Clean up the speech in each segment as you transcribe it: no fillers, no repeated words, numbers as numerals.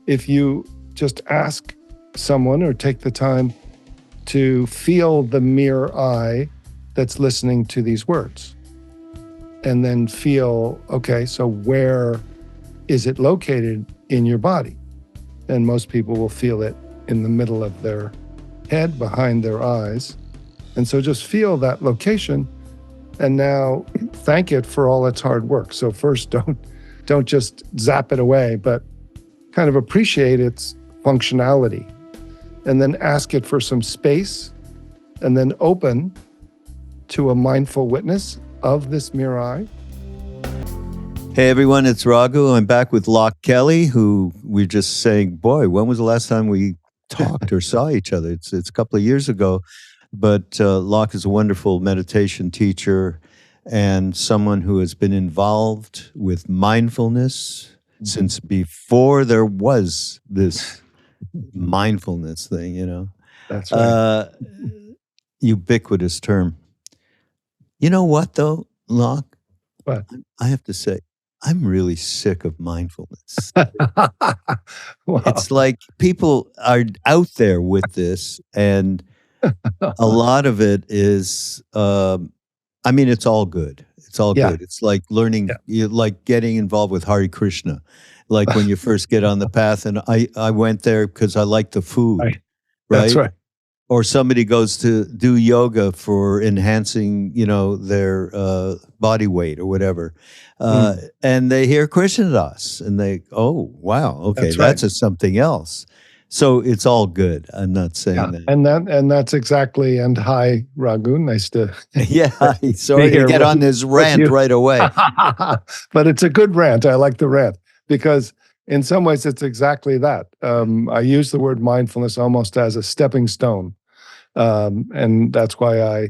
if you just ask someone or take the time to feel the mere eye that's listening to these words, and then feel, okay, so where is it located in your body? And most people will feel it in the middle of their head, behind their eyes. And so just feel that location, and now thank it for all its hard work. So first, don't just zap it away, but kind of appreciate its functionality, and then ask it for some space, and then open to a mindful witness of this mere eye. Hey everyone, it's Raghu. I'm back with Loch Kelly, who we're just saying, boy, when was the last time we talked or saw each other? It's a couple of years ago. But Loch is a wonderful meditation teacher and someone who has been involved with mindfulness since before there was this mindfulness thing, you know. That's right. Ubiquitous term. You know what, though, Loch? What? I have to say, I'm really sick of mindfulness. Wow. It's like people are out there with this, and a lot of it is, I mean, it's all good. It's all good. It's like learning, like getting involved with Hare Krishna, like when you first get on the path. And I went there because I like the food, right? That's right. Or somebody goes to do yoga for enhancing, you know, their body weight or whatever. And they hear Krishna Das and they, oh, wow, okay, that's something else. So it's all good. I'm not saying that. And that's exactly, and hi, Raghu, nice to sorry to get on this rant right away. But it's a good rant. I like the rant because in some ways it's exactly that. I use the word mindfulness almost as a stepping stone. And that's why I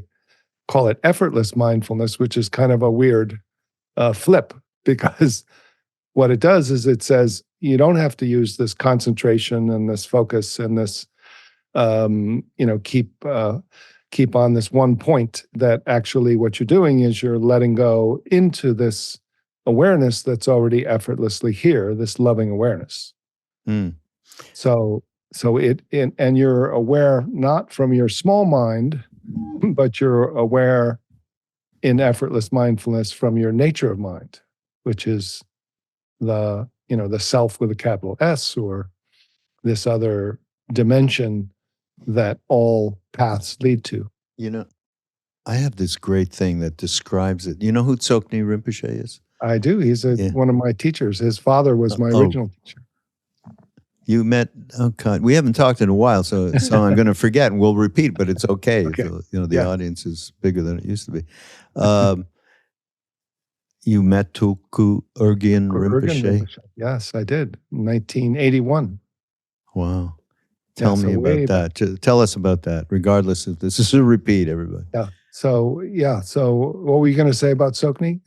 call it effortless mindfulness, which is kind of a weird flip, because what it does is it says you don't have to use this concentration and this focus and this, keep on this one point. That actually what you're doing is you're letting go into this awareness that's already effortlessly here, this loving awareness. So and you're aware not from your small mind, but you're aware in effortless mindfulness from your nature of mind, which is the self with a capital S, or this other dimension that all paths lead to. You know, I have this great thing that describes it. You know who Tsoknyi Rinpoche is? I do. He's one of my teachers. His father was my original teacher. You met, oh God, we haven't talked in a while, so I'm going to forget and we'll repeat, but it's okay. So, the audience is bigger than it used to be. You met Tulku Urgyen Rinpoche? Yes, I did. 1981. Wow. Tell me about that. Tell us about that, regardless if this is a repeat, everybody. So what were you going to say about Tsoknyi?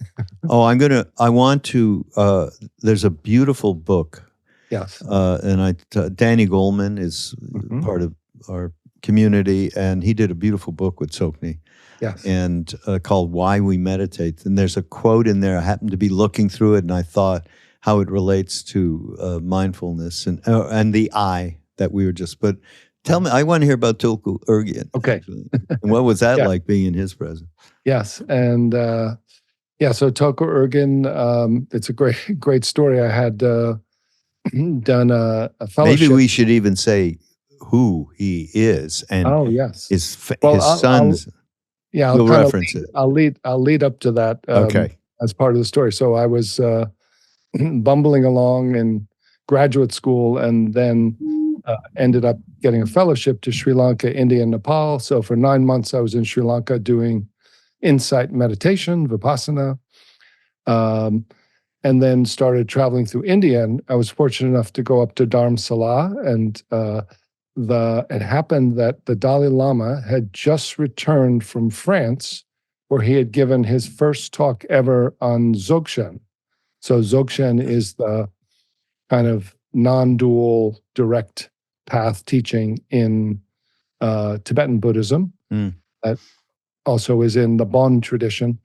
I want to, there's a beautiful book. Yes. And Danny Goleman is part of our community, and he did a beautiful book with Tsoknyi. Yes. And called Why We Meditate. And there's a quote in there. I happened to be looking through it, and I thought how it relates to mindfulness and the I that we were just. But tell me, I want to hear about Tulku Urgyen. Okay. And what was that like being in his presence? Yes. And so Tulku Urgyen, it's a great story. I had done a fellowship. Maybe we should even say who he is and his sons. I'll reference it. I'll lead up to that. As part of the story. So I was bumbling along in graduate school, and then ended up getting a fellowship to Sri Lanka, India, and Nepal. So for 9 months, I was in Sri Lanka doing insight meditation, vipassana, and then started traveling through India. And I was fortunate enough to go up to Dharamsala, and it happened that the Dalai Lama had just returned from France, where he had given his first talk ever on Dzogchen. So Dzogchen is the kind of non-dual direct path teaching in Tibetan Buddhism that also is in the Bon tradition,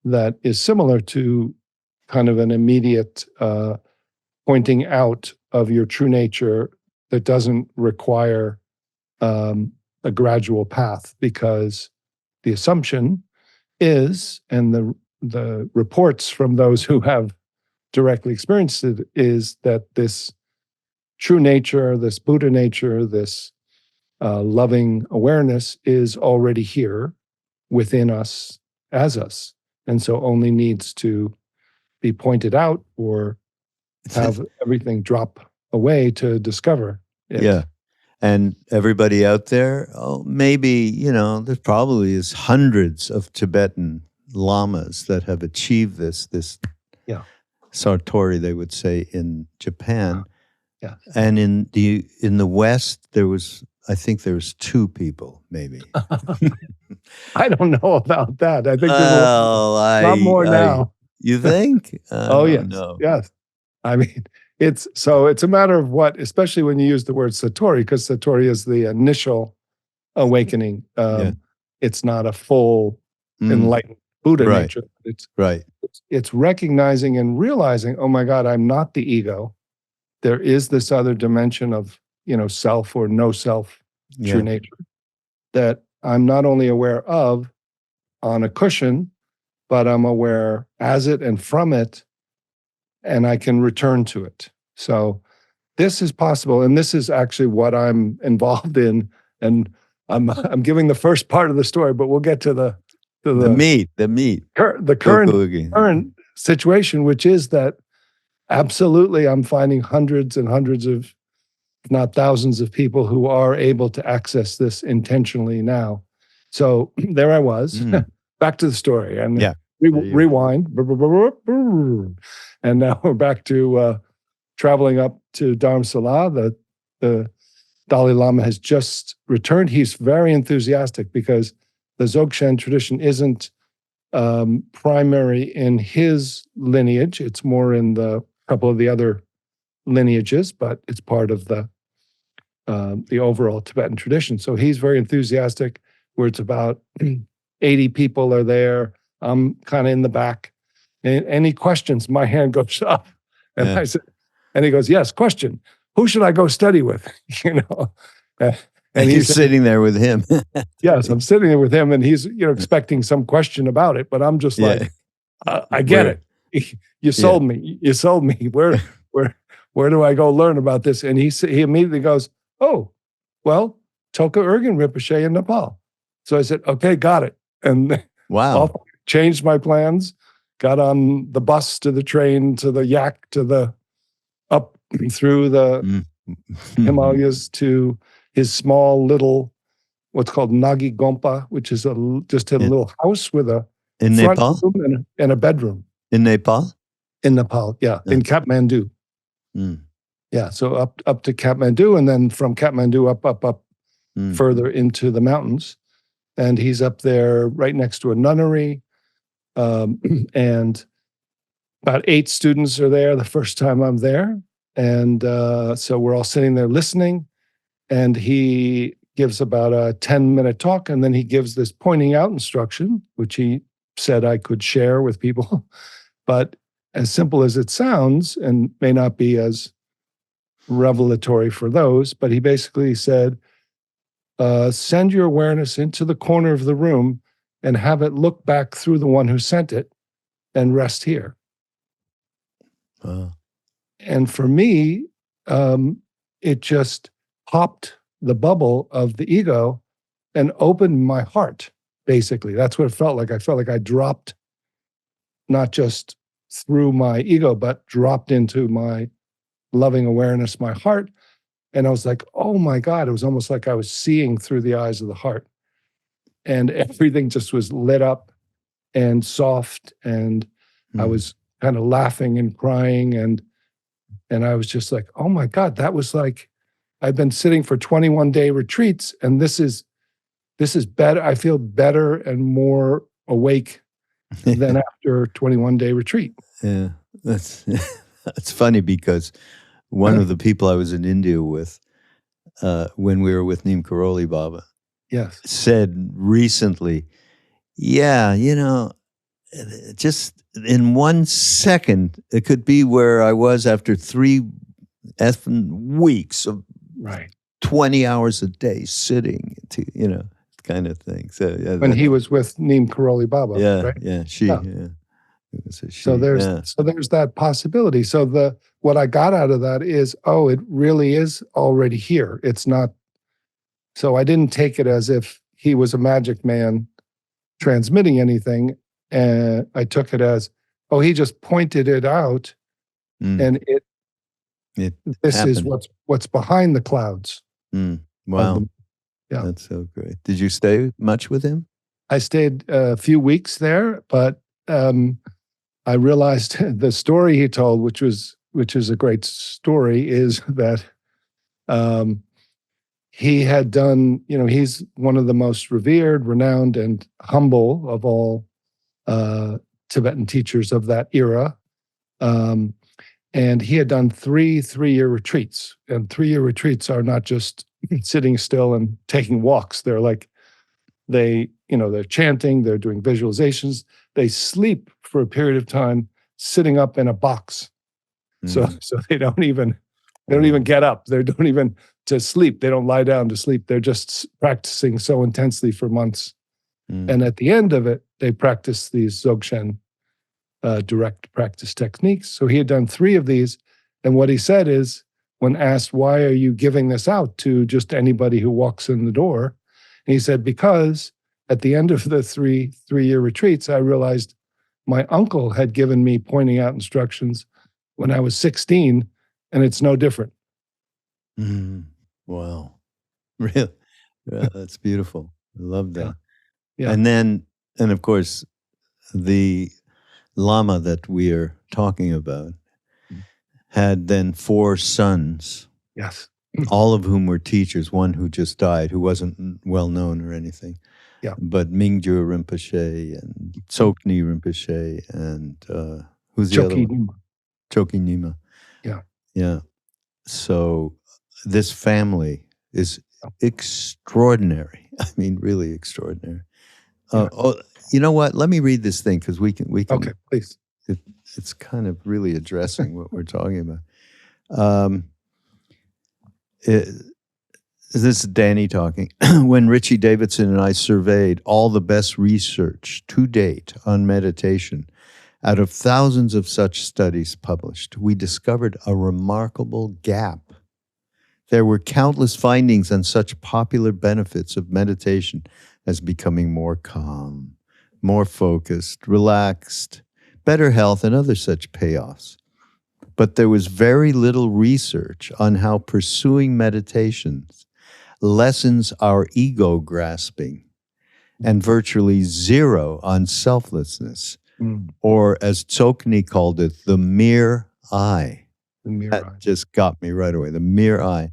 that is similar to kind of an immediate pointing out of your true nature that doesn't require a gradual path, because the assumption is, and the reports from those who have directly experienced it, is that this true nature, this Buddha nature, this loving awareness is already here within us as us, and so only needs to be pointed out or have everything drop away to discover it. Yeah. And everybody out there, maybe, there probably is hundreds of Tibetan lamas that have achieved this Satori, they would say, in Japan. Yeah. And in the West, I think there was 2 people, maybe. I don't know about that. I think there's a lot more now. You think? Yes. No. Yes. I mean, it's a matter of what, especially when you use the word Satori, because Satori is the initial awakening. It's not a full enlightened Buddha nature. It's recognizing and realizing, oh my God, I'm not the ego. There is this other dimension of, self or no self, true nature, that I'm not only aware of on a cushion, but I'm aware as it and from it, and I can return to it. So this is possible, and this is actually what I'm involved in. And I'm giving the first part of the story, but we'll get to the meat, the current situation, which is that absolutely I'm finding hundreds and hundreds of, if not thousands of people who are able to access this intentionally now. So there I was, back to the story, and rewind, and now we're back to traveling up to Dharamsala. The Dalai Lama has just returned. He's very enthusiastic because the Dzogchen tradition isn't primary in his lineage. It's more in the couple of the other lineages, but it's part of the overall Tibetan tradition. So he's very enthusiastic, where it's about 80 people are there. I'm kind of in the back. And any questions, my hand goes up. And I said, and he goes, yes, question. Who should I go study with? And he's sitting there with him. Yes, I'm sitting there with him, and he's expecting some question about it, but I'm just like, I get it. You sold me. You sold me. Where do I go learn about this? And he immediately goes, oh, well, Tulku Urgyen Rinpoche in Nepal. So I said, okay, got it. And changed my plans, got on the bus to the train to the yak to the up through the Himalayas to his small little, what's called Nagi Gompa, which is just a little house with a in front Nepal room and a bedroom. In Nepal? In Nepal, in Kathmandu. Yeah, so up to Kathmandu, and then from Kathmandu up further into the mountains. And he's up there right next to a nunnery. And about 8 students are there the first time I'm there. And so we're all sitting there listening. And he gives about a 10-minute talk, and then he gives this pointing out instruction, which he said I could share with people. But as simple as it sounds, and may not be as revelatory for those, but he basically said, send your awareness into the corner of the room and have it look back through the one who sent it and rest here. And for me, it just popped the bubble of the ego and opened my heart, basically. That's what it felt like. I felt like I dropped, not just through my ego, but dropped into my loving awareness, my heart. And I was like, oh my God, it was almost like I was seeing through the eyes of the heart. And everything just was lit up and soft. And I was kind of laughing and crying. And I was just like, oh my God, that was like, I've been sitting for 21-day retreats, and this is better. I feel better and more awake than after 21-day retreat. Yeah, that's funny, because one of the people I was in India with, when we were with Neem Karoli Baba, said recently, just in 1 second, it could be where I was after 3 weeks of Right. 20 hours a day sitting, kind of thing. So when he was with Neem Karoli Baba, right? It was a she. So there's that possibility. So what I got out of that is, it really is already here. It's not. So I didn't take it as if he was a magic man transmitting anything, and I took it as, he just pointed it out, and this happened. Is what's behind the clouds. Wow, that's so great. Did you stay much with him? I stayed a few weeks there, but I realized the story he told, which is a great story, is that he had done, he's one of the most revered, renowned, and humble of all Tibetan teachers of that era. And he had done three-year retreats. And 3-year retreats are not just sitting still and taking walks. They're like, they're chanting, they're doing visualizations. They sleep for a period of time sitting up in a box. So they don't even get up. They don't even to sleep. They don't lie down to sleep. They're just practicing so intensely for months. And at the end of it, they practice these Dzogchen direct practice techniques. So he had done 3 of these. And what he said is, when asked, why are you giving this out to just anybody who walks in the door? And he said, because at the end of the three-year retreats, I realized my uncle had given me pointing out instructions when I was 16, and it's no different. Wow. Really? Yeah, that's beautiful. I love that. Yeah. And of course, the Lama that we are talking about had then 4 sons. Yes. All of whom were teachers, one who just died, who wasn't well known or anything. Yeah. But Mingju Rinpoche and Tsokni Rinpoche and who's the other one? Choki Nyima. Yeah. Yeah. So this family is extraordinary. I mean, really extraordinary. You know what? Let me read this thing because we can. Okay, please. It's kind of really addressing what we're talking about. This is Danny talking. When Richie Davidson and I surveyed all the best research to date on meditation, out of thousands of such studies published, we discovered a remarkable gap. There were countless findings on such popular benefits of meditation as becoming more calm, more focused, relaxed, better health, and other such payoffs. But there was very little research on how pursuing meditations lessens our ego grasping, and virtually zero on selflessness, or as Tsokni called it, the mere I. That just got me right away, the mere I.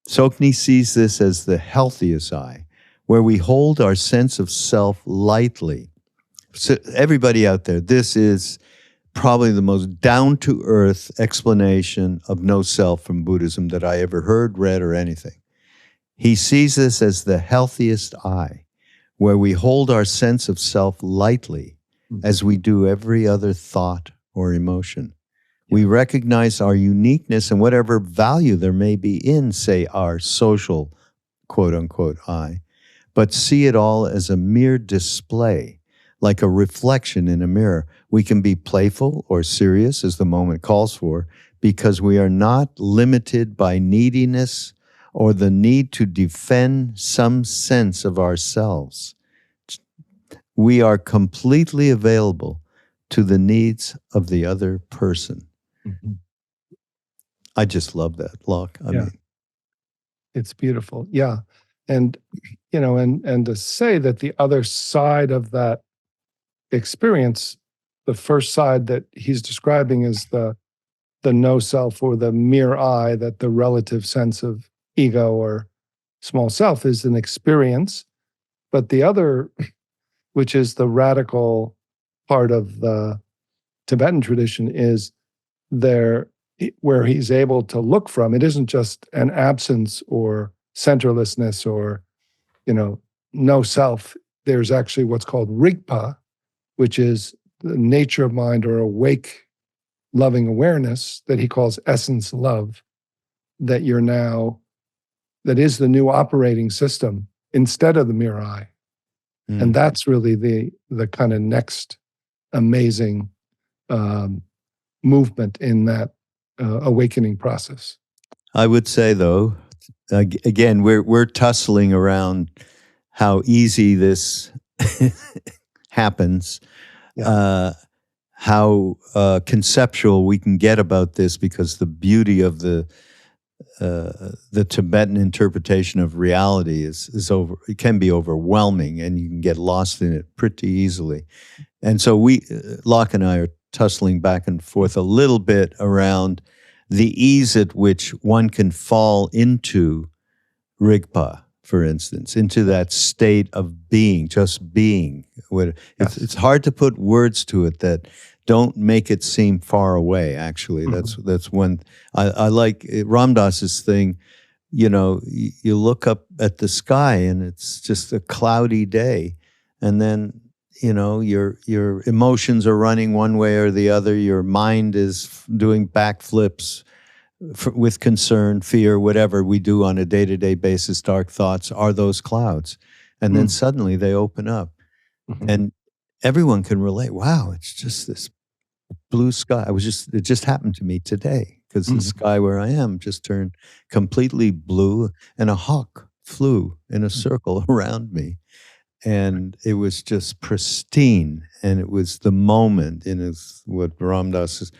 Tsokni sees this as the healthiest I, where we hold our sense of self lightly. So everybody out there, this is probably the most down-to-earth explanation of no self from Buddhism that I ever heard, read, or anything. He sees this as the healthiest I, where we hold our sense of self lightly as we do every other thought or emotion. We recognize our uniqueness and whatever value there may be in, say, our social, quote-unquote, I, but see it all as a mere display, like a reflection in a mirror. We can be playful or serious as the moment calls for, because we are not limited by neediness or the need to defend some sense of ourselves. We are completely available to the needs of the other person. I just love that, Loch. I mean, it's beautiful. Yeah. And, and to say that the other side of that experience, the first side that he's describing is the no self or the mere I, that the relative sense of ego or small self is an experience. But the other, which is the radical part of the Tibetan tradition, is there where he's able to look from. It isn't just an absence or centerlessness or, no self. There's actually what's called Rigpa, which is the nature of mind or awake loving awareness that he calls essence love. that you're now, that is the new operating system instead of the mirror eye. And that's really the kind of next amazing movement in that awakening process. I would say, though, again, we're tussling around how easy this happens, how conceptual we can get about this, because the beauty of the Tibetan interpretation of reality is over. It can be overwhelming, and you can get lost in it pretty easily. And so Loch and I are tussling back and forth a little bit around the ease at which one can fall into Rigpa, for instance, into that state of being, just being. It's hard to put words to it that don't make it seem far away, actually. That's when I like Ram Dass's thing. You know, you look up at the sky and it's just a cloudy day, and then, you know, your emotions are running one way or the other. Your mind is doing backflips with concern, fear, whatever we do on a day-to-day basis. Dark thoughts are those clouds. And then suddenly they open up. And everyone can relate. Wow, it's just this blue sky. It just happened to me today, because the sky where I am just turned completely blue, and a hawk flew in a circle around me. And it was just pristine. And it was the moment, what Ram Dass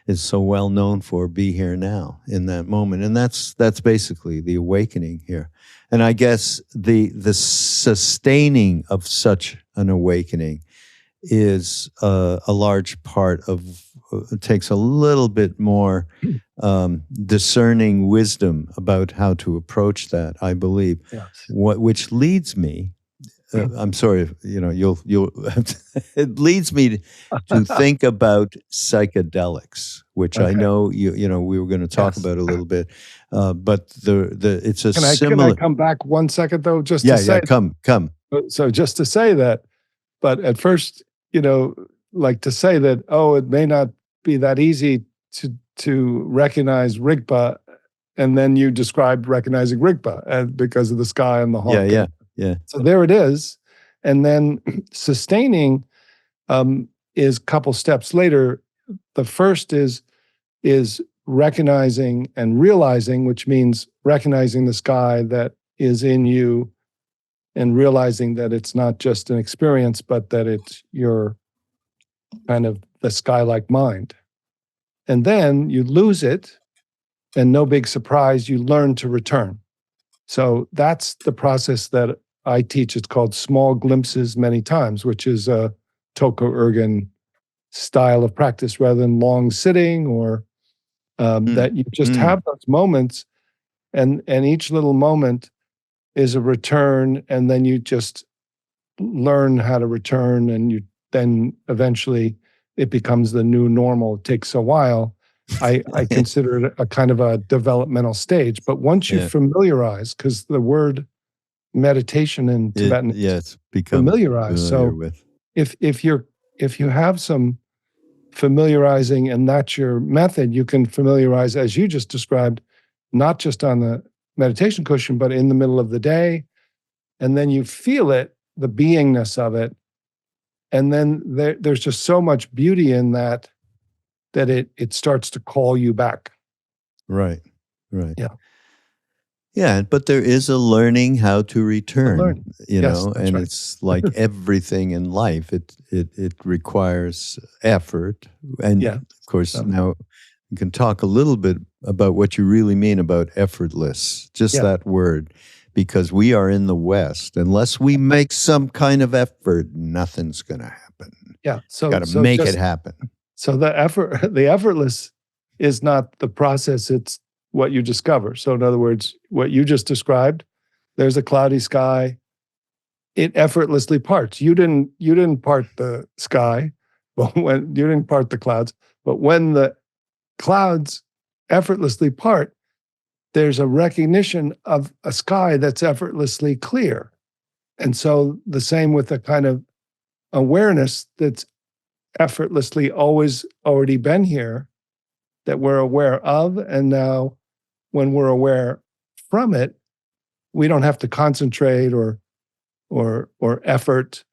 is so well known for, be here now, in that moment. And that's basically the awakening here. And I guess the sustaining of such an awakening is a large part of, it takes a little bit more discerning wisdom about how to approach that, I believe. Yes. Which leads me, I'm sorry, you know, you'll have to, it leads me to think about psychedelics, which I know you know we were going to talk about a little bit, but it's a similar. Can I come back 1 second though, just to say? Come. So just to say that, but at first, you know, like to say that, it may not be that easy to recognize Rigpa, and then you described recognizing Rigpa and because of the sky and the hawk. Yeah. So there it is. And then sustaining is a couple steps later. The first is recognizing and realizing, which means recognizing the sky that is in you and realizing that it's not just an experience, but that it's your kind of the sky-like mind. And then you lose it, and no big surprise, you learn to return. So that's the process that I teach. It's called small glimpses many times, which is a Tulku Urgyen style of practice, rather than long sitting, or that you just have those moments, and each little moment is a return, and then you just learn how to return, and you then eventually it becomes the new normal. It takes a while. I consider it a kind of a developmental stage, but once you familiarize, because the word meditation in Tibetan it's familiarize. So if you have some familiarizing, and that's your method, you can familiarize, as you just described, not just on the meditation cushion, but in the middle of the day. And then you feel it, the beingness of it. And then there's just so much beauty in that it starts to call you back. Right. Yeah, but there is a learning how to return, you know, and it's like everything in life. It requires effort. And of course, now you can talk a little bit about what you really mean about effortless, just that word, because we are in the West. Unless we make some kind of effort, nothing's going to happen. Yeah, so got to make it happen. So the effortless is not the process, it's what you discover. So in other words, what you just described, there's a cloudy sky, it effortlessly parts. You didn't part the sky, but when you didn't part the clouds, but when the clouds effortlessly part, there's a recognition of a sky that's effortlessly clear. And so the same with the kind of awareness that's effortlessly always already been here, that we're aware of, and now when we're aware from it, we don't have to concentrate or effort.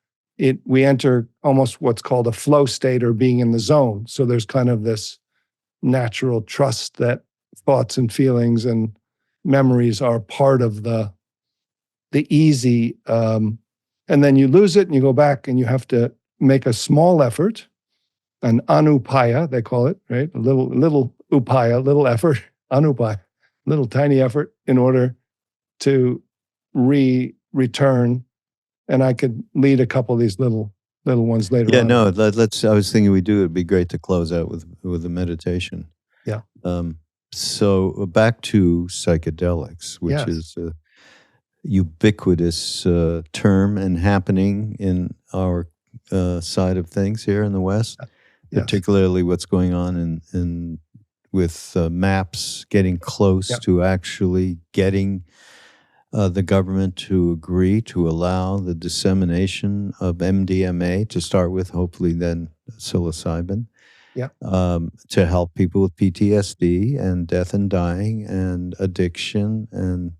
We enter almost what's called a flow state, or being in the zone. So there's kind of this natural trust that thoughts and feelings and memories are part of the easy. And then you lose it and you go back and you have to make a small effort, an anupaya, they call it, right? A little upaya, little effort, anupaya, little tiny effort in order to return. And I could lead a couple of these little ones later on. Yeah, no, let's. I was thinking it'd be great to close out with a meditation. Yeah. So back to psychedelics, which is a ubiquitous term and happening in our side of things here in the West, particularly what's going on in with MAPS getting close to actually getting the government to agree to allow the dissemination of MDMA to start with, hopefully then psilocybin, to help people with PTSD and death and dying and addiction. And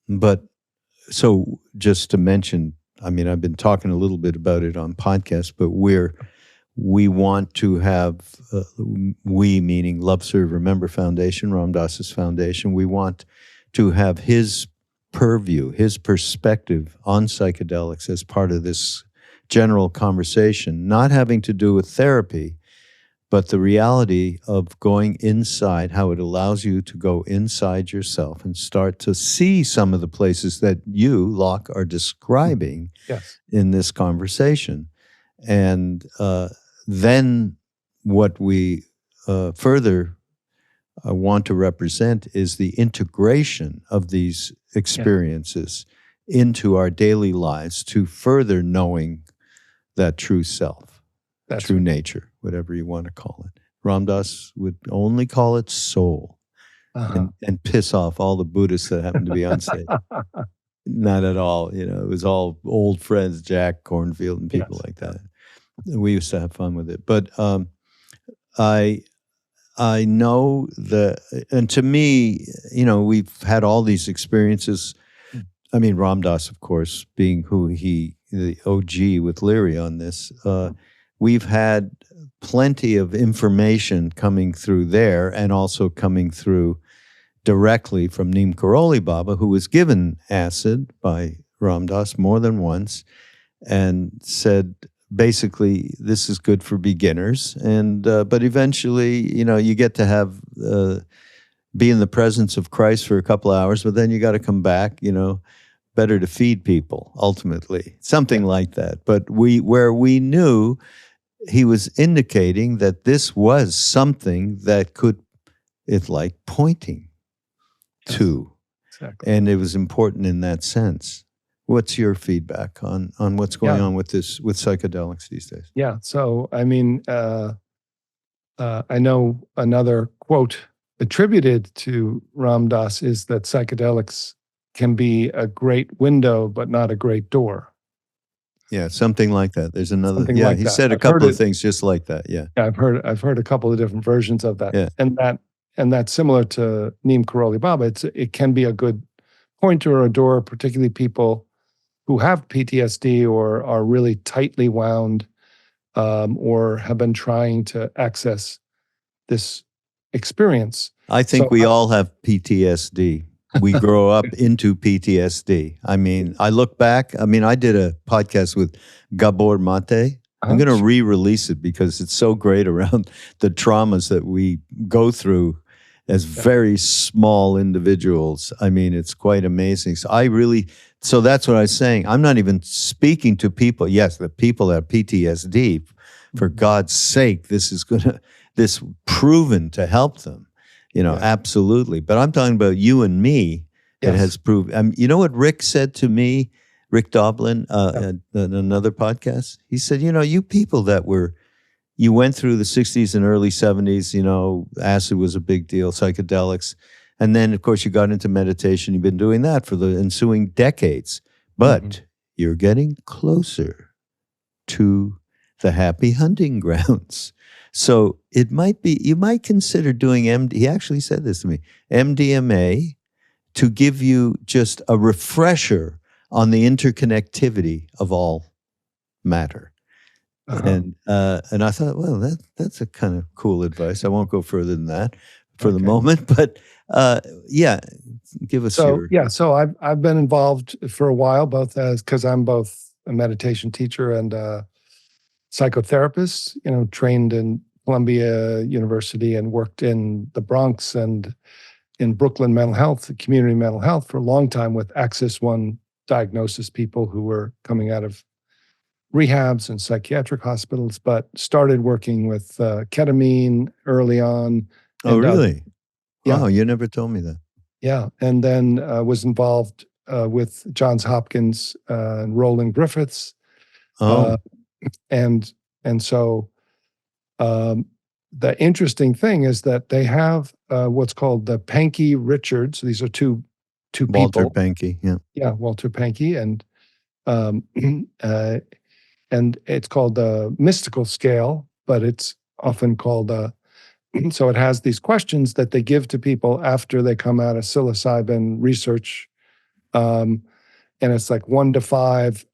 but so just to mention, I mean, I've been talking a little bit about it on podcasts, but we want to have, we meaning Love Serve Remember Foundation, Ram Dass's foundation, we want to have his purview, his perspective on psychedelics as part of this general conversation, not having to do with therapy, but the reality of going inside, how it allows you to go inside yourself and start to see some of the places that you, Loch, are describing in this conversation. And then what we further want to represent is the integration of these experiences into our daily lives to further knowing that true self, true nature, whatever you want to call it. Ram Dass would only call it soul and piss off all the Buddhists that happen to be on stage. Not at all. You know, it was all old friends, Jack Cornfield and people like that. We used to have fun with it. But I know that, and to me, you know, we've had all these experiences. I mean, Ram Dass, of course, being who the OG with Leary on this, we've had plenty of information coming through there and also coming through directly from Neem Karoli Baba, who was given acid by Ram Dass more than once and said, basically, this is good for beginners, and but eventually, you know, you get to have be in the presence of Christ for a couple of hours, but then you got to come back. You know, better to feed people ultimately, something like that. But where we knew he was indicating that this was something that could, it's like pointing to, and it was important in that sense. What's your feedback on what's going on with psychedelics these days? Yeah. So, I mean, I know another quote attributed to Ram Dass is that psychedelics can be a great window, but not a great door. Yeah, something like that. There's another. He said a couple of things just like that. Yeah, I've heard a couple of different versions of that. Yeah. And that's similar to Neem Karoli Baba. It can be a good pointer or a door, particularly people who have PTSD or are really tightly wound, or have been trying to access this experience. I think we all have PTSD. We grow up into PTSD. I mean, I look back. I mean, I did a podcast with Gabor Mate. I'm going to re-release it because it's so great around the traumas that we go through as very small individuals. I mean, it's quite amazing. So that's what I was saying. I'm not even speaking to people. Yes, the people that have PTSD, for God's sake, this proven to help them. You know, absolutely. But I'm talking about you and me. It has proved. You know what Rick said to me, Rick Doblin, in another podcast? He said, you know, you people that you went through the 60s and early 70s, you know, acid was a big deal, psychedelics. And then, of course, you got into meditation. You've been doing that for the ensuing decades. But you're getting closer to the happy hunting grounds. So it might be, you might consider doing he actually said this to me, MDMA, to give you just a refresher on the interconnectivity of all matter. And I thought, well, that's a kind of cool advice. I won't go further than that for the moment, but yeah, give us your. Yeah, so I've been involved for a while, because I'm both a meditation teacher and a psychotherapist. Trained in Columbia University and worked in the Bronx and in Brooklyn mental health, community mental health, for a long time with Axis One diagnosis people who were coming out of rehabs and psychiatric hospitals, but started working with ketamine early on. Oh, really? Yeah. Oh, you never told me that. Yeah. And then was involved with Johns Hopkins and Roland Griffiths. Oh. And so the interesting thing is that they have what's called the Pankey Richards. These are two Walter people. Pankey, yeah. Yeah, Walter Pankey. And it's called the mystical scale, but it's often called so it has these questions that they give to people after they come out of psilocybin research. And it's like 1 to 5,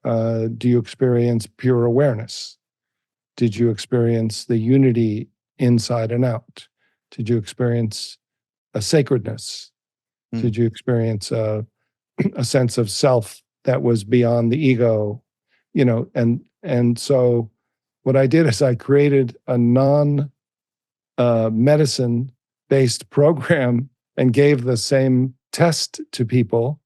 do you experience pure awareness? Did you experience the unity inside and out? Did you experience a sacredness? Did you experience a sense of self that was beyond the ego? And so what I did is I created a non-medicine based program and gave the same test to people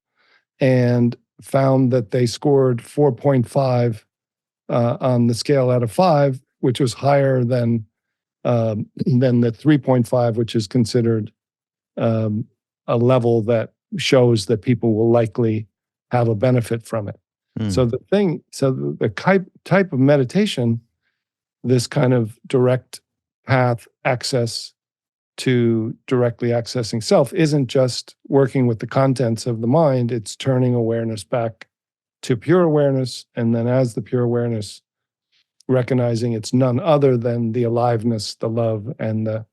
and found that they scored 4.5 on the scale out of 5, which was higher than the 3.5, which is considered a level that shows that people will likely have a benefit from it. So the type of meditation, this kind of direct path access to directly accessing self, isn't just working with the contents of the mind, it's turning awareness back to pure awareness. And then as the pure awareness, recognizing it's none other than the aliveness, the love, and the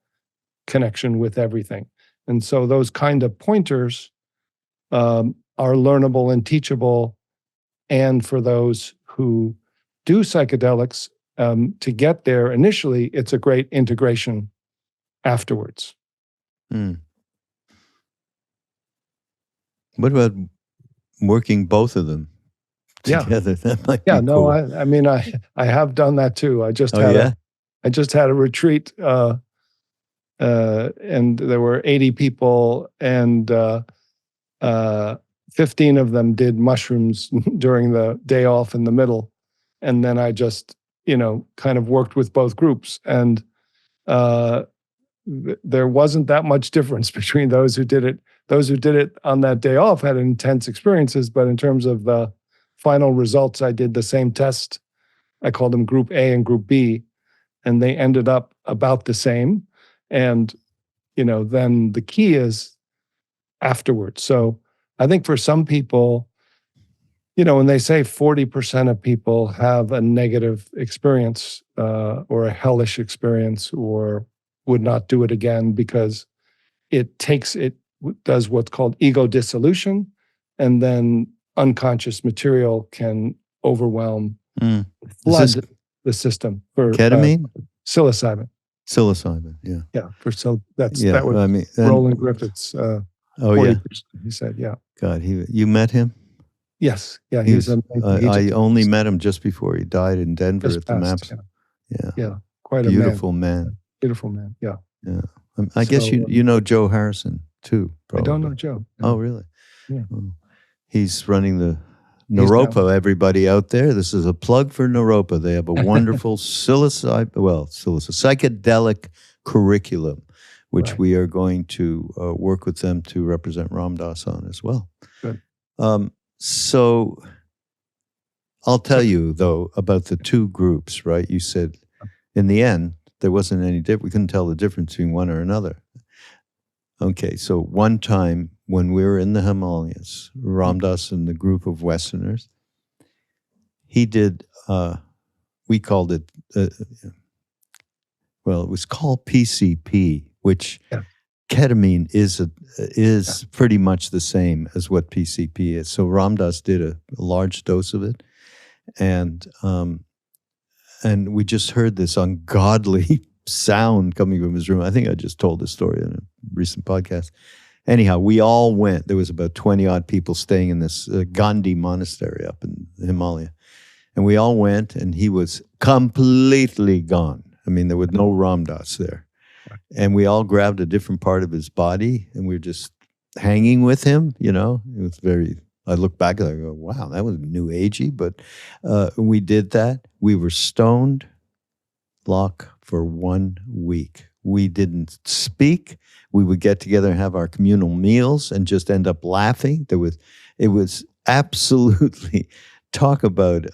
connection with everything. And so those kind of pointers are learnable and teachable. And for those who do psychedelics, to get there initially, it's a great integration afterwards. What about working both of them together? That might be cool. I mean, I have done that too. I just had a retreat, and there were 80 people, and 15 of them did mushrooms during the day off in the middle. And then I just, kind of worked with both groups. And there wasn't that much difference between those who did it. Those who did it on that day off had intense experiences, but in terms of the final results, I did the same test. I called them Group A and Group B, and they ended up about the same. And, then the key is afterwards. So I think for some people, when they say 40% of people have a negative experience or a hellish experience or would not do it again because it does what's called ego dissolution, and then unconscious material can overwhelm, flood the system for ketamine, psilocybin. Psilocybin, yeah. That was Roland Griffiths. 40%, he said, yeah. God, you met him? Yes, yeah. I only met him just before he died in Denver at the MAPS. Yeah, quite beautiful man. Beautiful man, yeah. Yeah, I guess you know Joe Harrison too. Probably. I don't know Joe. Oh, really? Yeah. Oh. He's running the Naropa. Everybody out there, this is a plug for Naropa. They have a wonderful psychedelic curriculum, which we are going to work with them to represent Ram Dass on as well. Good. So I'll tell you, though, about the two groups, right? You said in the end, there wasn't any difference. We couldn't tell the difference between one or another. Okay, so one time when we were in the Himalayas, Ram Dass and the group of Westerners, he did, we called it, well, it was called PCP, which ketamine is pretty much the same as what PCP is. So Ram Dass did a large dose of it, and we just heard this ungodly sound coming from his room. I think I just told this story in a recent podcast. Anyhow, we all went. There was about 20 odd people staying in this Gandhi monastery up in the Himalaya. And we all went, and he was completely gone. I mean, there was no Ram Dass there. And we all grabbed a different part of his body, and we were just hanging with him, you know. It was I look back and I go, wow, that was new agey. But we did that. We were stoned, Loch, for 1 week. We didn't speak. We would get together and have our communal meals and just end up laughing. It was absolutely, talk about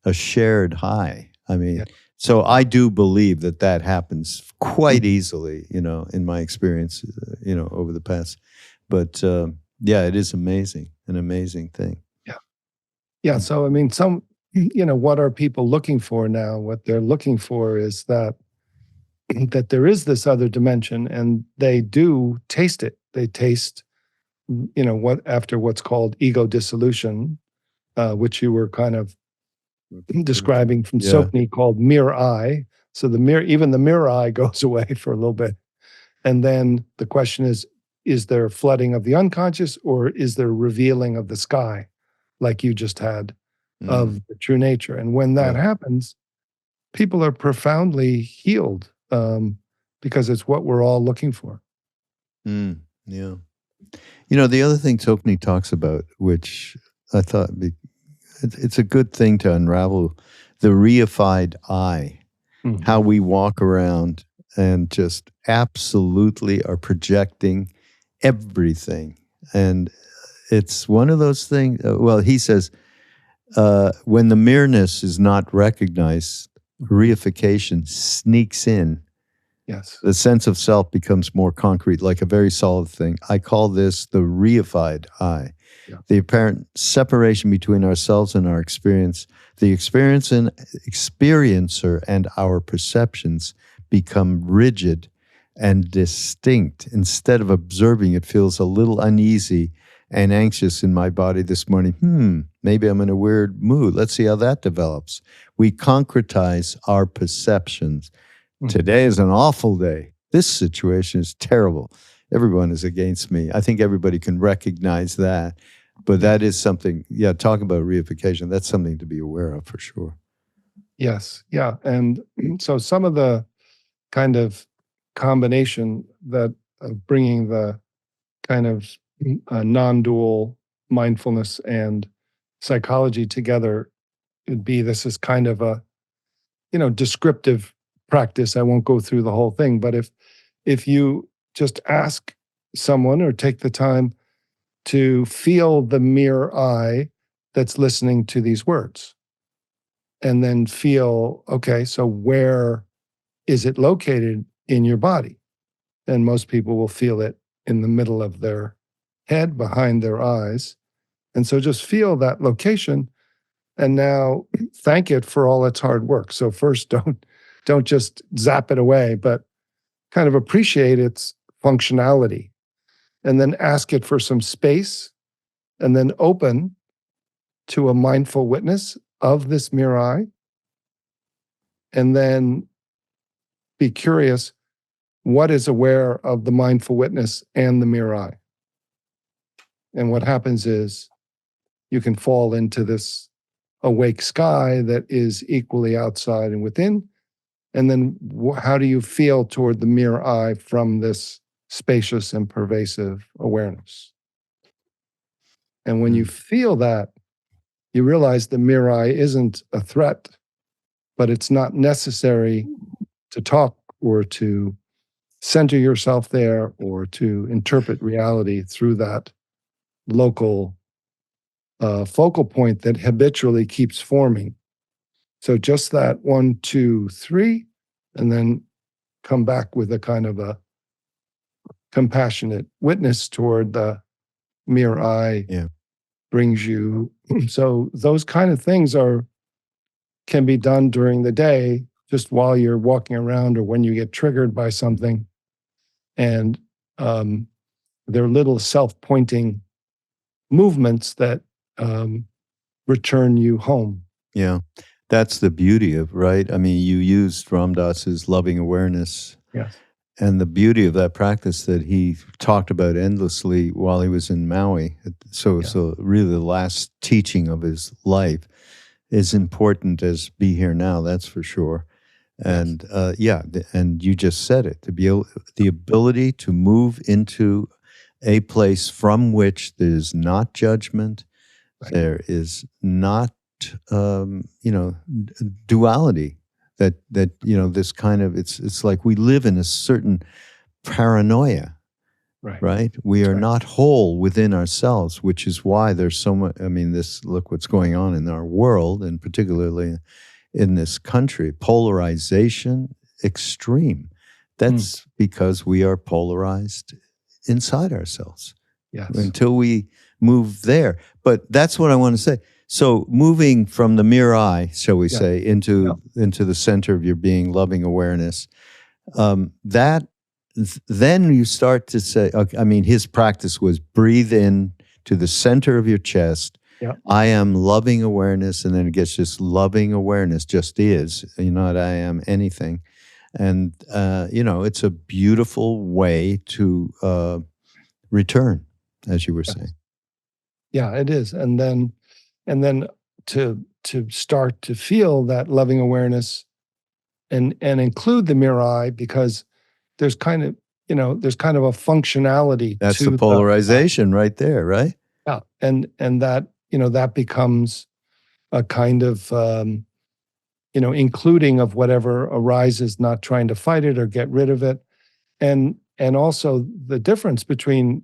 a shared high. I mean, so I do believe that happens quite easily, you know, in my experience, you know, over the past. But it is amazing, an amazing thing. Yeah. Yeah. So, I mean, you know, what are people looking for now? What they're looking for is that there is this other dimension, and they do taste it. They taste, you know, after what's called ego dissolution, which you were kind of describing from Sopni, called mirror eye. So even the mirror eye goes away for a little bit. And then the question is there flooding of the unconscious, or is there revealing of the sky, like you just had, of the true nature? And when that happens, people are profoundly healed, because it's what we're all looking for. Yeah. You know, the other thing Sopni talks about, which I thought it's a good thing to unravel, the reified I, how we walk around and just absolutely are projecting everything. And it's one of those things, well, he says, when the mirrorness is not recognized, reification sneaks in. Yes. The sense of self becomes more concrete, like a very solid thing. I call this the reified I. Yeah. The apparent separation between ourselves and our experience. The experiencer and our perceptions become rigid and distinct. Instead of observing, it feels a little uneasy and anxious in my body this morning. Maybe I'm in a weird mood. Let's see how that develops. We concretize our perceptions. Today is an awful day. This situation is terrible. Everyone is against me. I think everybody can recognize that. But that is something, talking about reification, that's something to be aware of for sure. Yes, yeah. And so some of the kind of combination of bringing the kind of non-dual mindfulness and psychology together would be, this is kind of a, you know, descriptive practice. I won't go through the whole thing, but if you just ask someone or take the time to feel the mirror eye that's listening to these words, and then feel, okay, so where is it located in your body? And most people will feel it in the middle of their head, behind their eyes. And so just feel that location, and now thank it for all its hard work. So first, don't just zap it away, but kind of appreciate its functionality, and then ask it for some space, and then open to a mindful witness of this mirror eye, and then be curious, what is aware of the mindful witness and the mirror eye? And what happens is you can fall into this awake sky that is equally outside and within. And then how do you feel toward the mirror eye from this spacious and pervasive awareness? And when you feel that, you realize the mirror eye isn't a threat, but it's not necessary to talk or to center yourself there or to interpret reality through that local focal point that habitually keeps forming. So just that 1, 2, 3, and then come back with a kind of a compassionate witness toward the mirror eye. Brings you. So those kind of things can be done during the day just while you're walking around or when you get triggered by something. And they're little self-pointing movements that return you home. Yeah, that's the beauty of, right? I mean, you used Ram Dass's loving awareness. Yes. And the beauty of that practice that he talked about endlessly while he was in Maui. So really the last teaching of his life is important as Be Here Now, that's for sure. And and you just said it, to be the ability to move into a place from which there's not judgment, there is not duality. That this kind of it's like we live in a certain paranoia, right? We are not whole within ourselves, which is why there's so much. I mean, look what's going on in our world, and particularly in this country, polarization extreme. That's because we are polarized inside ourselves. Yes. Until we move there, but that's what I want to say. So moving from the mere eye, shall we say, into the center of your being, loving awareness, then you start to say, okay, I mean, his practice was breathe in to the center of your chest. Yeah. I am loving awareness, and then it gets just loving awareness, just is. You're not I am anything. And, it's a beautiful way to return, as you were saying. Yeah, it is. And then to start to feel that loving awareness and include the mirror eye, because there's kind of a functionality. That's the polarization right there, right? Yeah. And that, that becomes a kind of, including of whatever arises, not trying to fight it or get rid of it. And also the difference between,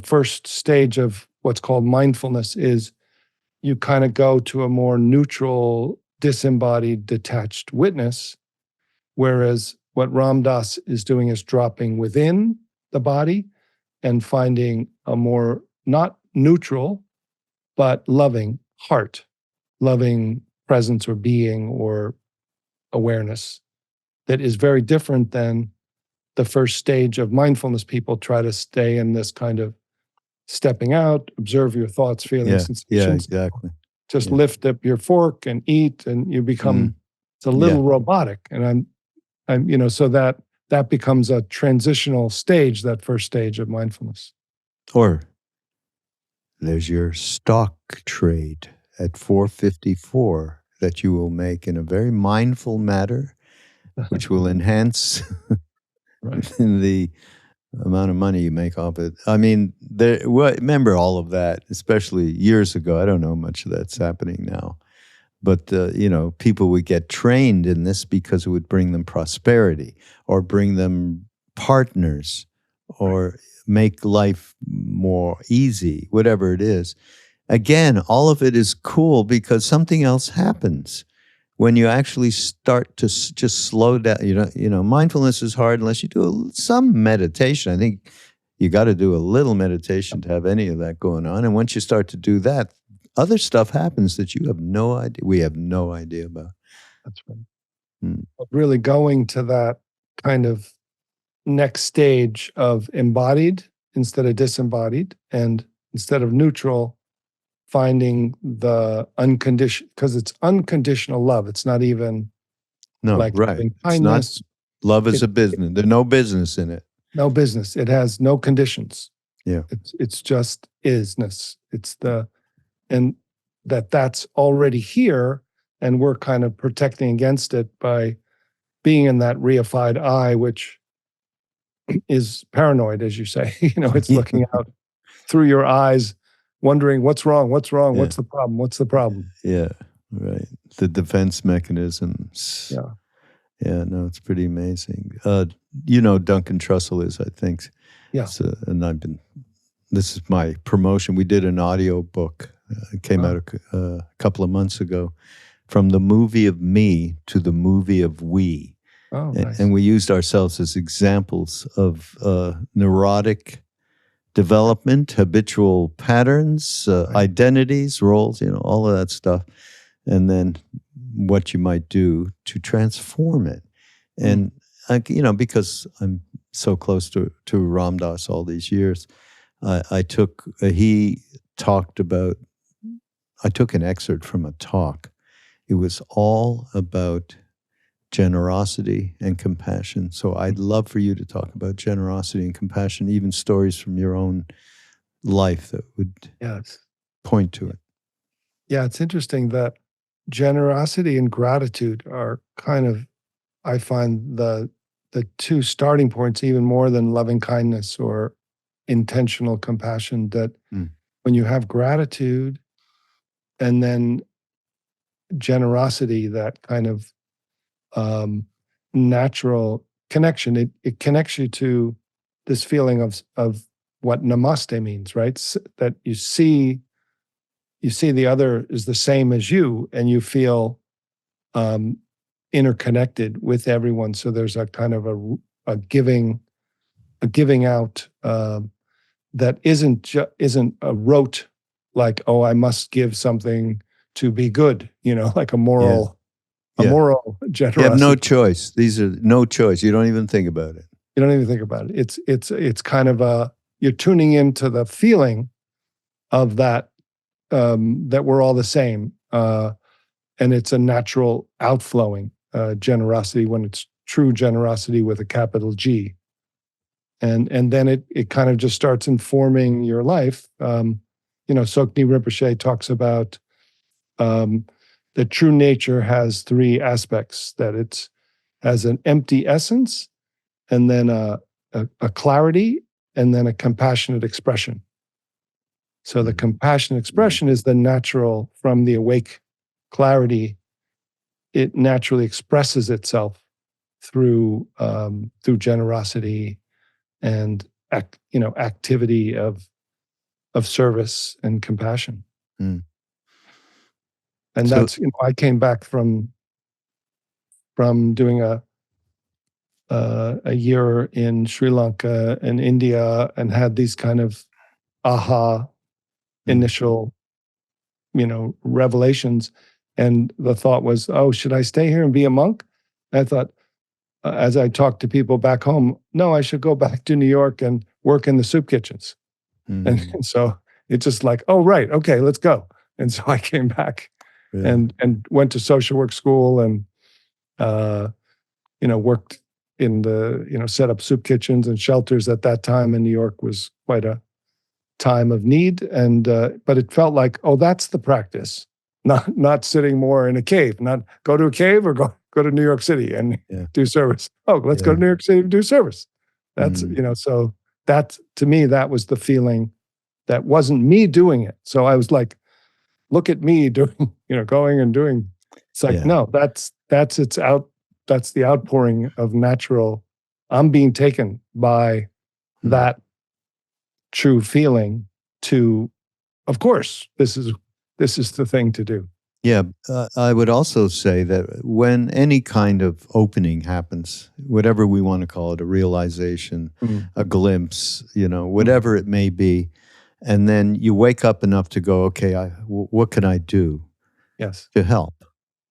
first stage of what's called mindfulness is you kind of go to a more neutral, disembodied, detached witness, whereas what Ram Dass is doing is dropping within the body and finding a more not neutral, but loving heart, loving presence or being or awareness that is very different than the first stage of mindfulness. People try to stay in this kind of stepping out, observe your thoughts, feelings, sensations. Yeah, exactly. Just lift up your fork and eat, and you become it's a little robotic. And I'm so that becomes a transitional stage, that first stage of mindfulness. Or there's your stock trade at 454 that you will make in a very mindful manner, which will enhance the amount of money you make off it. I mean, remember all of that, especially years ago. I don't know much of that's happening now. But, people would get trained in this because it would bring them prosperity or bring them partners or make life more easy, whatever it is. Again, all of it is cool because something else happens. When you actually start to just slow down, mindfulness is hard unless you do some meditation. I think you got to do a little meditation to have any of that going on. And once you start to do that, other stuff happens that you have no idea. We have no idea about. That's right. But really going to that kind of next stage of embodied instead of disembodied, and instead of neutral, finding the unconditional, because it's unconditional love. It's not even like kindness. It's not, love is a business. There's no business in it. No business. It has no conditions. Yeah. It's just isness. And that's already here, and we're kind of protecting against it by being in that reified eye, which is paranoid, as you say. It's looking out through your eyes, wondering what's wrong, what's the problem. Yeah, right. The defense mechanisms. Yeah, no, it's pretty amazing. Duncan Trussell is, I think. Yeah. And this is my promotion. We did an audio book. It came out a couple of months ago, From the Movie of Me to the Movie of We. Oh, nice. And we used ourselves as examples of neurotic development, habitual patterns, identities, roles, all of that stuff. And then what you might do to transform it. And because I'm so close to Ram Dass all these years, I took an excerpt from a talk. It was all about generosity and compassion. So I'd love for you to talk about generosity and compassion, even stories from your own life that would point to it. Yeah, it's interesting that generosity and gratitude are kind of, I find, the two starting points, even more than loving kindness or intentional compassion, that when you have gratitude and then generosity, that kind of natural connection, it connects you to this feeling of what namaste means, right? That you see the other is the same as you, and you feel interconnected with everyone. So there's a kind of a giving out that isn't a rote, like, oh, I must give something to be good, like a moral generosity. You have no choice. These are no choice. You don't even think about it. You don't even think about it. It's kind of you're tuning into the feeling of that, that we're all the same. And it's a natural outflowing generosity, when it's true generosity with a capital G. And then it kind of just starts informing your life. Sokni Rinpoche talks about that true nature has three aspects: that it has an empty essence, and then a clarity, and then a compassionate expression. So the compassionate expression is the natural, from the awake clarity. It naturally expresses itself through generosity and activity of service and compassion. And so, that's, I came back from doing a year in Sri Lanka and India, and had these kind of aha initial revelations. And the thought was, oh, should I stay here and be a monk? And I thought, as I talked to people back home, no, I should go back to New York and work in the soup kitchens. And so it's just like, oh, right, okay, let's go. And so I came back and went to social work school, and worked in the set up soup kitchens and shelters. At that time in New York was quite a time of need, and but it felt like, oh, that's the practice, not sitting more in a cave. Not go to a cave or go to New York City and do service. Oh, let's go to New York City and do service. That's so that, to me, that was the feeling. That wasn't me doing it. So I was like, look at me doing, going and doing. It's like, no, that's the outpouring of natural. I'm being taken by that true feeling to, of course, this is the thing to do. Yeah, I would also say that when any kind of opening happens, whatever we want to call it, a realization, a glimpse, whatever it may be, and then you wake up enough to go, okay, what can I do to help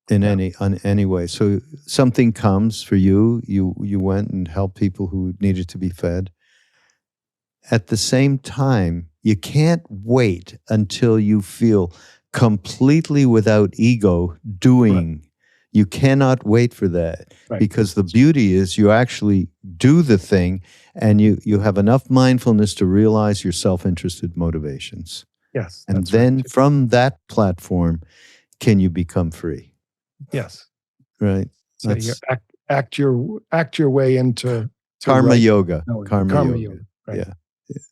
in any way? So something comes for you. You went and helped people who needed to be fed. At the same time, you can't wait until you feel completely without ego doing. Right. You cannot wait for that, because the beauty is you actually do the thing, and you have enough mindfulness to realize your self-interested motivations. Yes. And then from that platform, can you become free? Yes. Right. So you act your way into karma yoga. Karma yoga. Right. Yeah.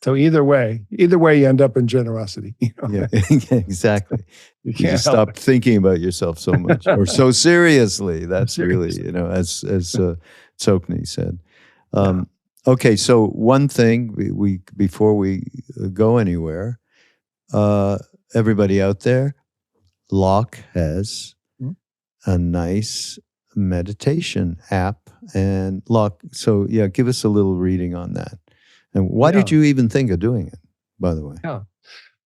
So either way, you end up in generosity. Yeah, exactly. You just stop thinking about yourself so much or so seriously. That's really, as Tsokni said. Okay, so one thing we before we go anywhere, everybody out there, Loch has a nice meditation app, and Loch. So give us a little reading on that. And why did you even think of doing it, by the way? Yeah.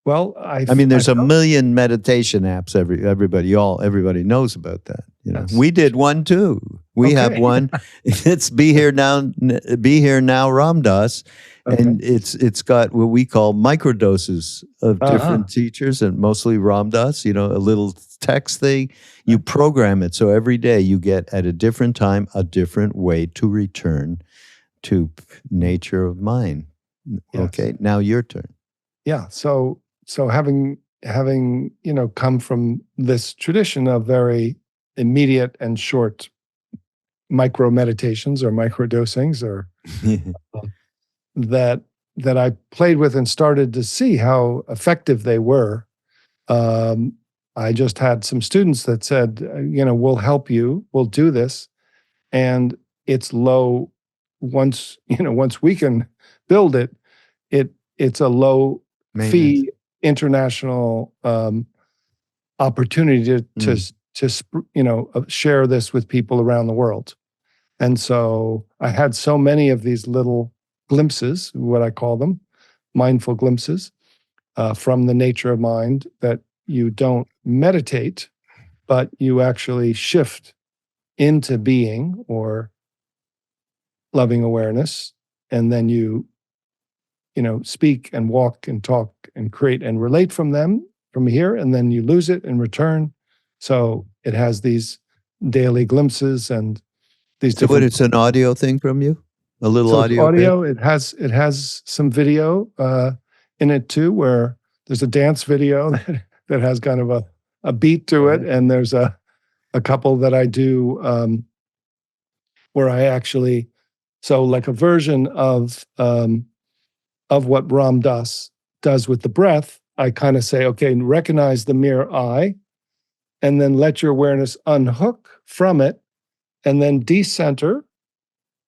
Well, I mean, there's a million meditation apps. Everybody knows about that. You know, we did one too. We have one. It's Be Here Now, Ram Dass, and it's got what we call microdoses of different teachers, and mostly Ram Dass. You know, a little text thing. You program it so every day you get at a different time a different way to return to nature of mind. Yes. Okay, now your turn. Yeah. So having come from this tradition of very immediate and short micro meditations or micro dosings, or that I played with and started to see how effective they were. I just had some students that said, we'll help you, we'll do this, and it's low. Once we can build it, it's a low fee international opportunity to share this with people around the world. And so I had so many of these little glimpses, what I call them, mindful glimpses from the nature of mind, that you don't meditate, but you actually shift into being or loving awareness, and then you speak and walk and talk and create and relate from here, and then you lose it in return. So it has these daily glimpses and these. So it's an audio thing from you? A little audio? It has some video in it too, where there's a dance video that has kind of a beat to it, and there's a couple that I do where I actually, so like a version of what Ram Dass does with the breath. I kind of say, okay, recognize the mirror I, and then let your awareness unhook from it, and then decenter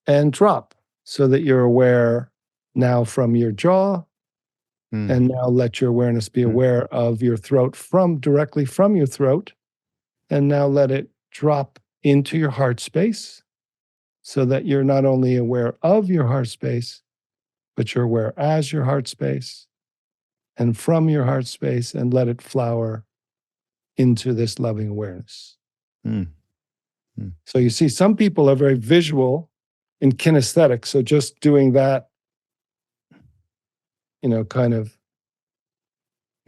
and drop, so that you're aware now from your jaw, and now let your awareness be aware of your throat directly from your throat, and now let it drop into your heart space, so that you're not only aware of your heart space, but you're aware as your heart space, and from your heart space, and let it flower into this loving awareness. So you see, some people are very visual and kinesthetic. So just doing that, kind of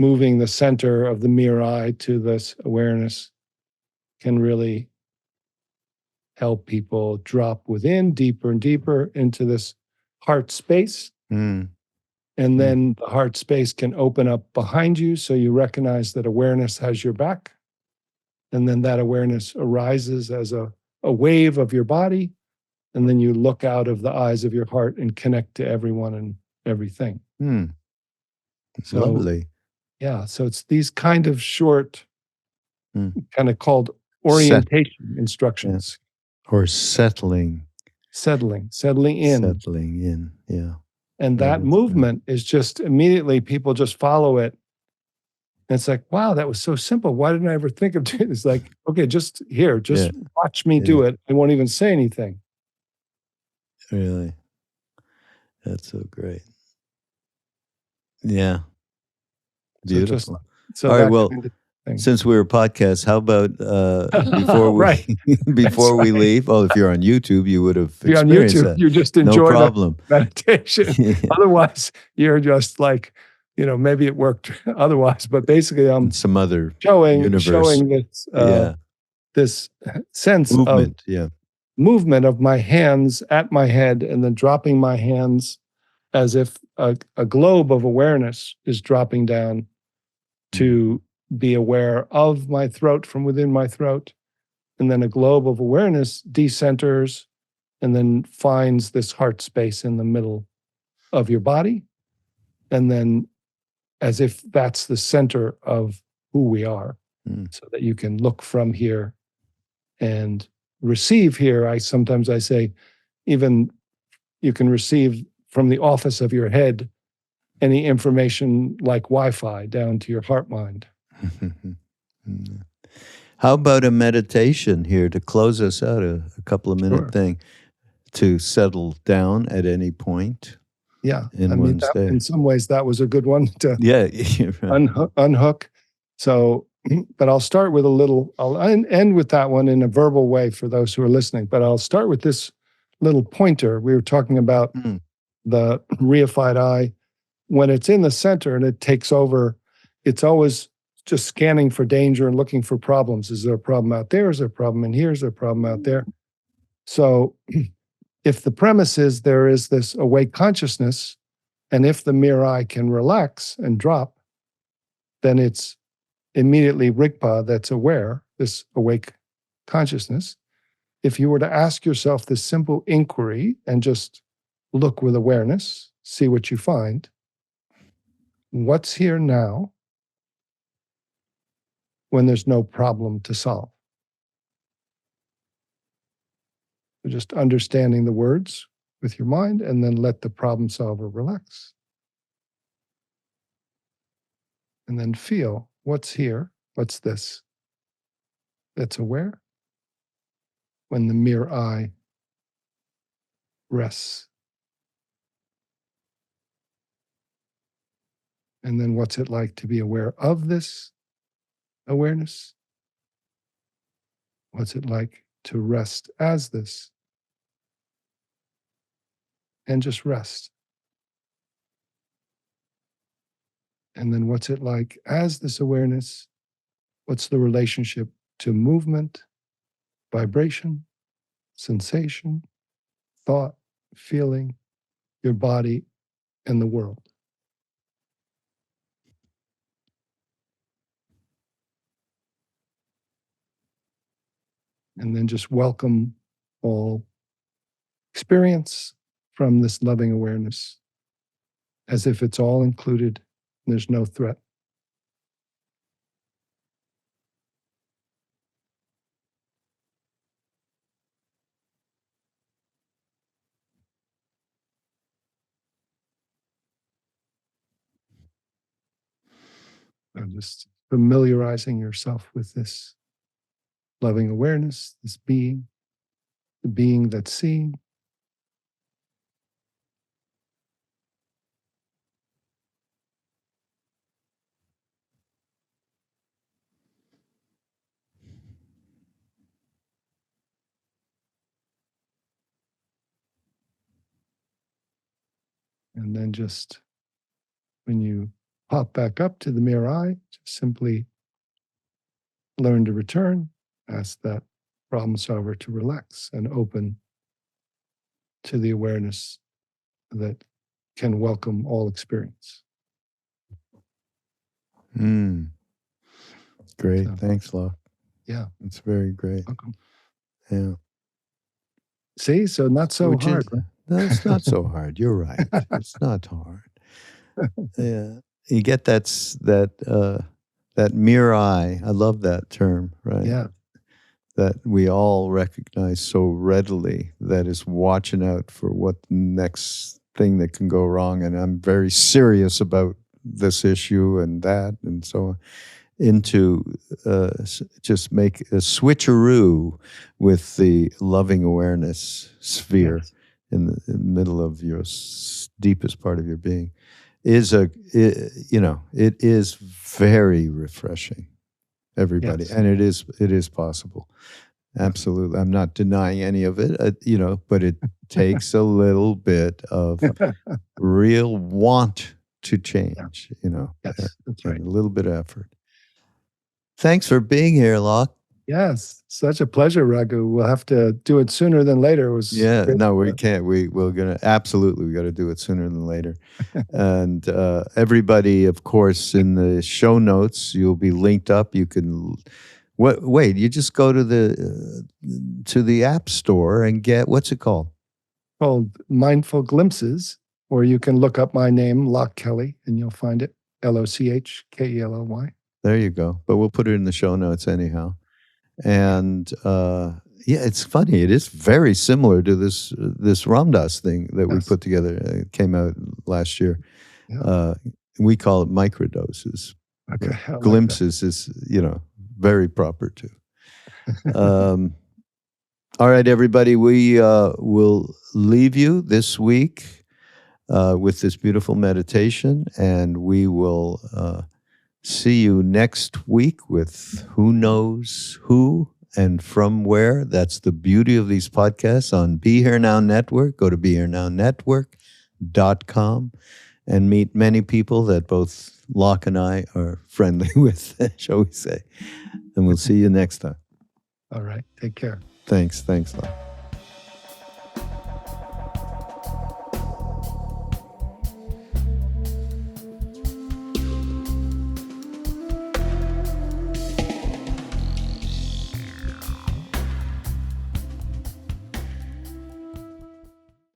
moving the center of the mirror eye to this awareness can really help people drop within deeper and deeper into this heart space. And then the heart space can open up behind you, so you recognize that awareness has your back. And then that awareness arises as a wave of your body. And then you look out of the eyes of your heart and connect to everyone and everything. So, lovely. Yeah, so it's these kind of short, kind of called orientation instructions. Yeah. Or settling in. Settling in, yeah. And that movement is just immediately, people just follow it. And it's like, wow, that was so simple. Why didn't I ever think of doing this? Like, okay, just watch me do it. I won't even say anything. Really? That's so great. Yeah. Beautiful. So all right, well, since we're a podcast, how about before we leave? Oh, if you're on YouTube, you would have experienced that. You just enjoy the meditation. Otherwise, you're just like, maybe it worked otherwise, but basically I'm some other showing this sense movement, of movement of my hands at my head, and then dropping my hands as if a globe of awareness is dropping down to be aware of my throat from within my throat. And then a globe of awareness decenters and then finds this heart space in the middle of your body. And then as if that's the center of who we are, so that you can look from here and receive here. Sometimes I say, even you can receive from the office of your head any information like Wi-Fi down to your heart mind. How about a meditation here to close us out, a couple of minute thing to settle down at any point? Yeah. in I mean, one state. in some ways, that was a good one to right. unhook. So, but I'll start with I'll end with that one in a verbal way for those who are listening. But I'll start with this little pointer. We were talking about the reified eye. When it's in the center and it takes over, it's always just scanning for danger and looking for problems. Is there a problem out there? Is there a problem in here? Is there a problem out there? So if the premise is there is this awake consciousness, and if the mirror eye can relax and drop, then it's immediately Rigpa that's aware, this awake consciousness. If you were to ask yourself this simple inquiry and just look with awareness, see what you find, what's here now when there's no problem to solve? So just understanding the words with your mind, and then let the problem solver relax. And then feel what's here, what's this that's aware when the mirror eye rests. And then what's it like to be aware of this awareness? What's it like to rest as this? And just rest. And then what's it like as this awareness? What's the relationship to movement, vibration, sensation, thought, feeling, your body, and the world? And then just welcome all experience from this loving awareness as if it's all included and there's no threat. And just familiarizing yourself with this loving awareness, this being, the being that's seeing. And then just when you pop back up to the mirror eye, just simply learn to return, ask that problem solver to relax and open to the awareness that can welcome all experience. Great. So, thanks, Loch. Yeah. It's very great. Welcome. Yeah. See, so not so hard. Right? No, it's not so hard. You're right. It's not hard. Yeah. You get that mirror eye. I love that term, right? Yeah. That we all recognize so readily, that is watching out for what next thing that can go wrong. And I'm very serious about this issue and that and so on. Into just make a switcheroo with the loving awareness sphere in the middle of your deepest part of your being is it is very refreshing, everybody. Yes. And it is possible. Absolutely. I'm not denying any of it, but it takes a little bit of real want to change, Yes, that's right. A little bit of effort. Thanks for being here, Loch. Yes, such a pleasure, Raghu. We'll have to do it sooner than later. It was we can't. We got to do it sooner than later. And everybody, of course, in the show notes, you'll be linked up. You can you just go to the App Store and get, what's it called? Called Mindful Glimpses, or you can look up my name, Loch Kelly, and you'll find it. LOCHKELLY. There you go. But we'll put it in the show notes anyhow. And it's funny. It is very similar to this Ram Dass thing that we put together. It came out last year. Yeah. We call it microdoses. Okay. Glimpses is, very proper too. All right, everybody. We will leave you this week with this beautiful meditation. And we will see you next week with who knows who and from where. That's the beauty of these podcasts on Be Here Now Network. Go to BeHereNowNetwork.com and meet many people that both Loch and I are friendly with, shall we say. And we'll see you next time. All right. Take care. Thanks, Loch.